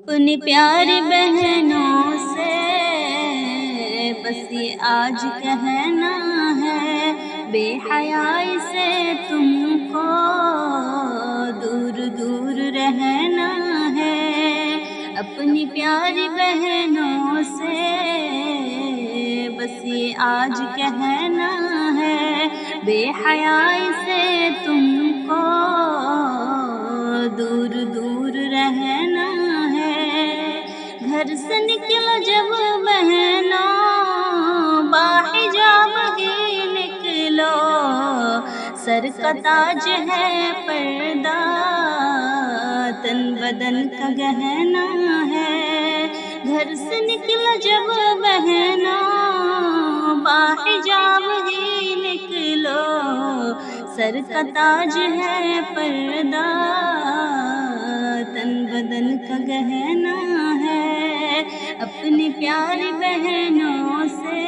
اپنی پیاری بہنوں سے بس یہ آج کہنا ہے، بے حیائی سے تم کو دور دور رہنا ہے۔ اپنی پیاری بہنوں سے بس یہ آج کہنا ہے، بے حیائی سے تم کو دور دور رہنا ہے۔ گھر سے نکلو جب بہنوں باحجاب ہی نکلو، سر کا تاج ہے پردہ تن بدن کا گہنا ہے۔ گھر سے نکلو جب بہنوں باحجاب ہی نکلو، سر کا تاج ہے پردہ تن بدن کا گہنا ہے۔ اپنی پیاری بہنوں سے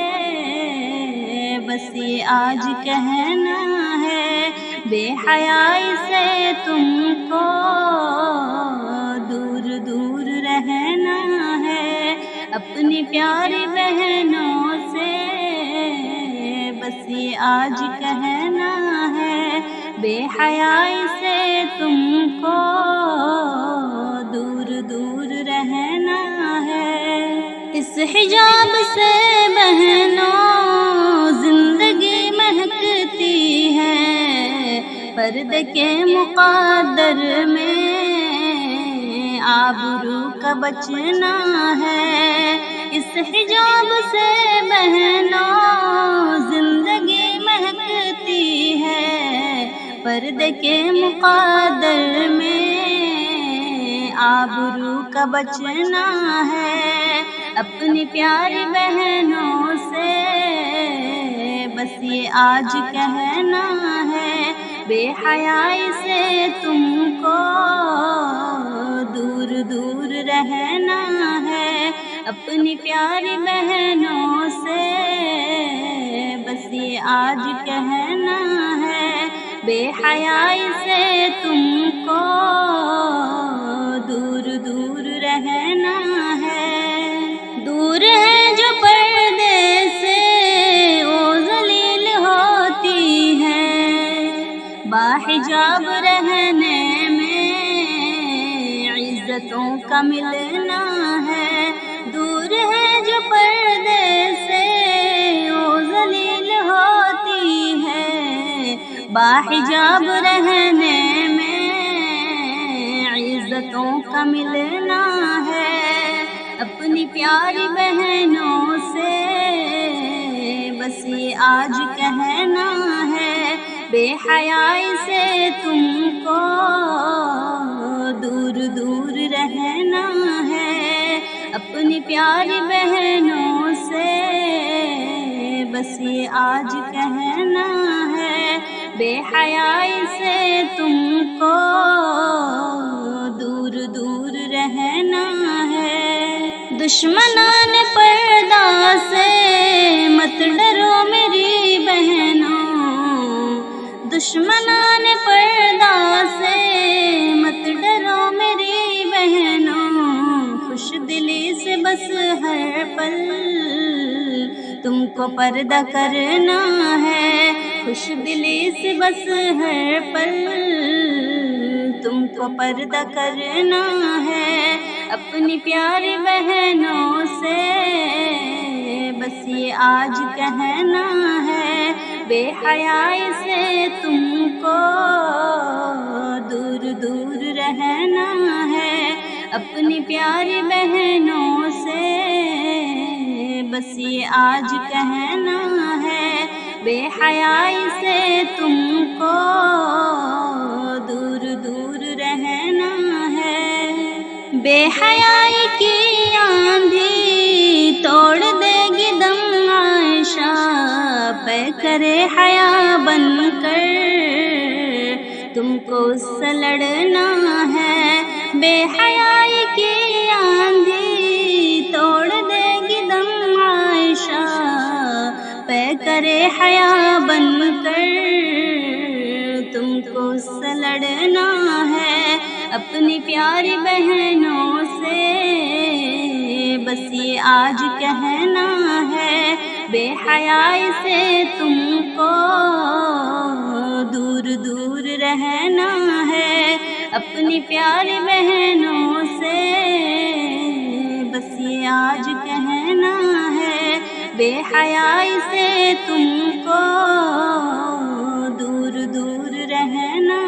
بس یہ آج کہنا ہے، بے حیائی سے تم کو دور دور رہنا ہے۔ اپنی پیاری بہنوں سے بس یہ آج کہنا ہے، بے حیائی سے تم کو دور دور رہنا ہے۔ اس حجاب سے بہنوں زندگی مہکتی ہے، پردے کے مقدر میں آبرو کا بچنا ہے۔ اس حجاب سے بہنوں زندگی مہکتی ہے، پردے کے مقدر میں آبرو کا بچنا ہے۔ اپنی پیاری بہنوں سے بس یہ آج کہنا ہے، بے حیائی سے تم کو دور دور رہنا ہے۔ اپنی پیاری بہنوں سے بس یہ آج کہنا ہے، بے حیائی سے تم کو دور دور رہنا ہے۔ دور ہے جو پردے سے وہ ذلیل ہوتی ہے، باحجاب رہنے میں عزتوں کا ملنا ہے۔ دور ہے جو پردے سے وہ ذلیل ہوتی ہے، باحجاب رہنے میں عزتوں کا ملنا ہے۔ اپنی پیاری بہنوں سے بس یہ آج کہنا ہے، بے حیائی سے تم کو دور دور رہنا ہے۔ اپنی پیاری بہنوں سے بس یہ آج کہنا ہے، بے حیائی سے تم کو دور دور رہنا ہے۔ دشمنان پردہ سے مت ڈرو میری بہنوں، دشمنان پردہ سے مت ڈرو میری بہنوں، خوش دلی سے بس ہر پل تم کو پردہ کرنا ہے۔ خوش دلی سے بس ہر پل تم کو پردہ کرنا ہے۔ اپنی پیاری بہنوں سے بس یہ آج کہنا ہے، بے حیائی سے تم کو دور دور رہنا ہے۔ اپنی پیاری بہنوں سے بس یہ آج کہنا ہے، بے حیائی سے تم کو دور دور رہنا ہے۔ بے حیائی کی آندھی توڑ دے گی دم عائشہ، پہ کرے حیا بن کر تم کو اس سے لڑنا ہے۔ بے حیائی کی آندھی توڑ دے گی دم عائشہ، پہ کرے حیا بن کر تم کو اس سے لڑنا ہے۔ اپنی پیاری بہنوں سے آج کہنا ہے، بے حیائی سے تم کو دور دور رہنا ہے، اپنی پیاری بہنوں سے بس یہ آج کہنا ہے، بے حیائی سے تم کو دور دور رہنا